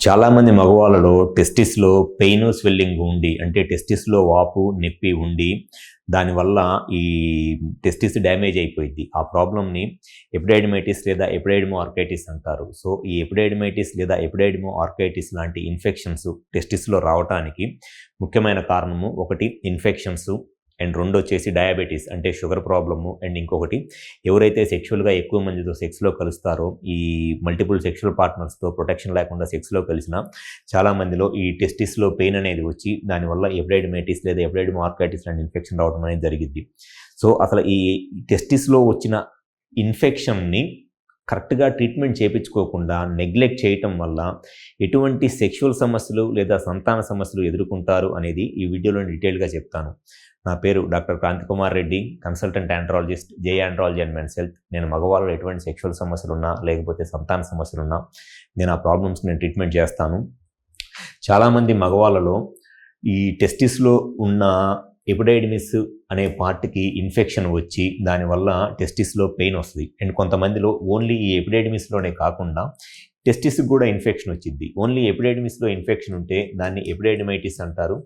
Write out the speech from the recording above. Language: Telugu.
చాలామంది మగవాళ్ళలో టెస్టిస్‌లో పెయిను, స్వెల్లింగ్ ఉండి అంటే టెస్టిస్‌లో వాపు, నొప్పి ఉండి దానివల్ల ఈ టెస్టిస్ డ్యామేజ్ అయిపోయిద్ది. ఆ ప్రాబ్లమ్‌ని ఎపిడైడిమైటిస్ లేదా ఎపిడైడిమో ఆర్కైటిస్ అంటారు. సో, ఈ ఎపిడైడిమైటిస్ లేదా ఎపిడైడిమో ఆర్కైటిస్ లాంటి ఇన్ఫెక్షన్స్ టెస్టిస్‌లో రావటానికి ముఖ్యమైన కారణము ఒకటి ఇన్ఫెక్షన్స్ అండ్ రెండొచ్చేసి డయాబెటిస్ అంటే షుగర్ ప్రాబ్లము అండ్ ఇంకొకటి ఎవరైతే సెక్షువల్‌గా ఎక్కువ మందితో సెక్స్‌లో కలుస్తారో ఈ మల్టిపుల్ సెక్షువల్ పార్ట్నర్స్‌తో ప్రొటెక్షన్ లేకుండా సెక్స్‌లో కలిసిన చాలామందిలో ఈ టెస్టిస్‌లో పెయిన్ అనేది వచ్చి దానివల్ల ఎపిడైడిమైటిస్ లేదా ఎపిడైడిమో ఆర్కైటిస్ లాంటి ఇన్ఫెక్షన్ రావడం అనేది జరిగిద్ది. సో, అసలు ఈ టెస్టిస్‌లో వచ్చిన ఇన్ఫెక్షన్‌ని కరెక్ట్‌గా ట్రీట్మెంట్ చేపించుకోకుండా నెగ్లెక్ట్ చేయటం వల్ల ఎటువంటి సెక్షువల్ సమస్యలు లేదా సంతాన సమస్యలు ఎదుర్కొంటారు అనేది ఈ వీడియోలో డీటెయిల్‌గా చెప్తాను. నా పేరు doctor Kranthi Kumar Reddy, consultant andrologist, J andrology and men's health. నేను మగవాళ్ళలో ఎటువంటి సెక్షువల్ సమస్యలున్నా లేకపోతే సంతాన సమస్యలున్నా నేను ఆ ప్రాబ్లమ్స్‌కి నేను ట్రీట్మెంట్ చేస్తాను. చాలామంది మగవాళ్ళలో ఈ టెస్టిస్‌లో ఉన్న ఎపిడైడిమిస్ అనే పార్ట్‌కి ఇన్ఫెక్షన్ వచ్చి దానివల్ల టెస్టిస్‌లో పెయిన్ వస్తది. అండ్ కొంతమందిలో ఓన్లీ ఈ ఎపిడైడిమిస్‌లోనే కాకుండా టెస్టిస్‌కి కూడా ఇన్ఫెక్షన్ వచ్చిద్ది. ఓన్లీ ఎపిడైడిమిస్‌లో ఇన్ఫెక్షన్ ఉంటే దాన్ని ఎపిడైడిమైటిస్ అంటారు.